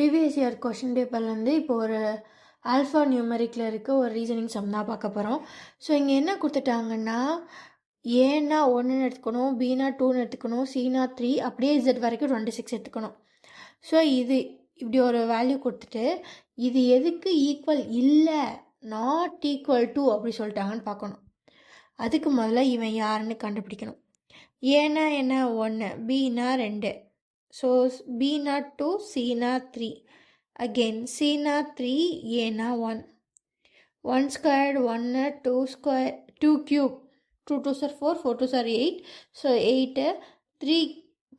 Previous year question பேப்பர்லேருந்து இப்போ ஒரு alpha நியூமரிக்கில் இருக்க ஒரு ரீசனிங் சம் தான் பார்க்க போகிறோம். ஸோ இங்கே என்ன கொடுத்துட்டாங்கன்னா, ஏன்னா 1ன்னு எடுத்துக்கணும், பினா 2ன்னு எடுத்துக்கணும், சினா 3, அப்படியே இசட் வரைக்கும் 26 எடுத்துக்கணும். ஸோ இது இப்படி ஒரு வேல்யூ கொடுத்துட்டு இது எதுக்கு ஈக்குவல் இல்லை, நாட் ஈக்குவல் டு அப்படி சொல்லிட்டாங்கன்னு பார்க்கணும். அதுக்கு முதல்ல இவன் யாருன்னு கண்டுபிடிக்கணும். ஏன்னா என்ன 1, பினா 2, so b not 2, c not 3, again c not 3, a not 1, 1 squared 1, 2 square 2 cube, 2 2s are 4, 4 2s are 8, so 8, 3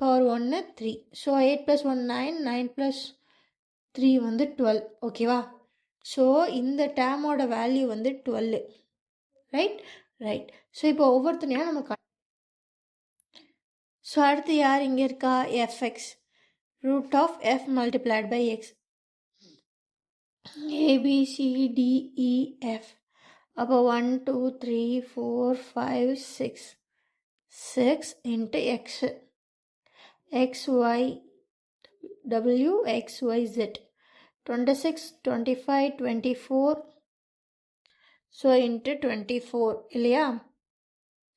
power 1 3, so 8 plus 1 9, 9 plus 3 வந்து 12. ஓகேவா? ஸோ இந்த டேமோட வேல்யூ வந்து 12, ரைட். ஸோ இப்போ ஒவ்வொருத்தனையாக நம்ம ஸோ அடுத்து யார் இங்கே இருக்கா, fx, root of f multiplied by x, a b c d e f, அப்போ 1 2 3 4 5 6, 6 into x, x y w x y z, 26 25 24, so into 24 இல்லையா?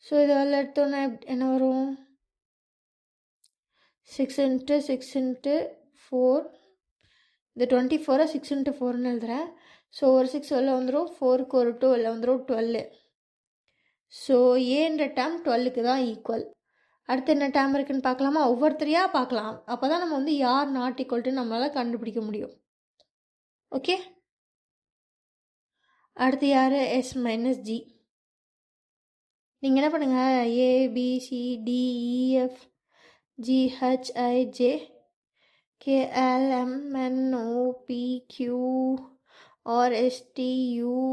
ஸோ இதெல்லாம் எடுத்தோன்னா என்ன வரும், 6 into 6 into 4, இந்த 24 6 into 4ன்னு எழுதுகிறேன். ஸோ ஒரு 6 வெளில வந்துடும், 4க்கு ஒரு 2 வெளில வந்துடும், 12. ஸோ ஏன்ற டேம் 12க்கு தான் ஈக்குவல். அடுத்து என்ன டேம் இருக்குதுன்னு பார்க்கலாமா? ஒவ்வொருத்தரையாக பார்க்கலாம். அப்போ தான் நம்ம வந்து யார் நாட் ஈக்குவல்ட்டு நம்மளால் கண்டுபிடிக்க முடியும். ஓகே, அடுத்து யார், எஸ் மைனஸ் ஜி. நீங்கள் என்ன பண்ணுங்கள், ABCDEF GHIJ KLMNOPQ RSTUVWXYZ.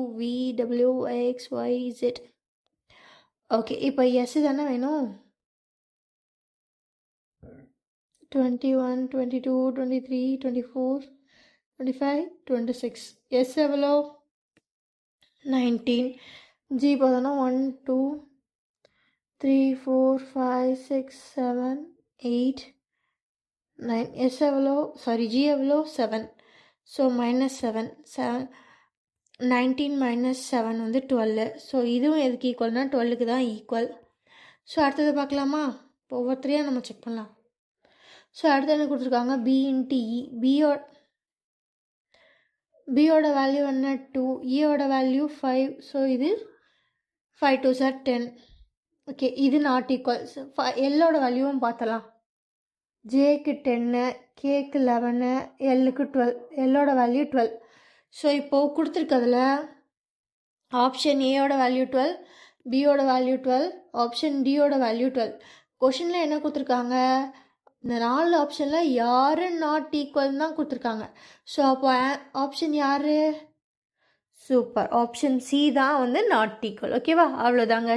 Okay, இப்போ எஸ் தானே வேணும். 21 22 23 24 25 26. எஸ் எவ்வளோ, 19. ஜி பார்த்தோன்னா 1 2 3 4 5 6 7 8 9. எஸ் எவ்வளோ, சாரி ஜி எவ்வளோ, 7. ஸோ -7, 19 -7 வந்து 12. ஸோ இதுவும் எதுக்கு ஈக்குவல்னா 12க்கு தான் ஈக்குவல். ஸோ அடுத்தது பார்க்கலாமா? இப்போ ஒவ்வொருத்தரையாக நம்ம செக் பண்ணலாம். ஸோ அடுத்து என்ன கொடுத்துருக்காங்க, பி இன்ட்டு இ. பியோட வேல்யூ என்ன, 2, ஈயோட வேல்யூ 5. ஸோ இது 5 2s are 10. ஓகே, இது நாட் ஈக்குவல். எல்லோட வேல்யூவும் பார்த்தலாம். ஜேக்கு 10, கேக்கு 11, எல்லுக்கு 12, எல்லோட வேல்யூ 12. ஸோ இப்போது கொடுத்துருக்கிறதுல ஆப்ஷன் ஏயோட வேல்யூ 12, பியோட வேல்யூ 12, ஆப்ஷன் டியோட வேல்யூ 12. கொஷினில் என்ன கொடுத்துருக்காங்க, இந்த 4 ஆப்ஷனில் யார் நாட் ஈக்குவல் தான் கொடுத்துருக்காங்க. ஸோ அப்போ ஆப்ஷன் யார், சூப்பர், ஆப்ஷன் சி தான் வந்து நாட் ஈக்குவல். ஓகேவா? அவ்வளோதாங்க.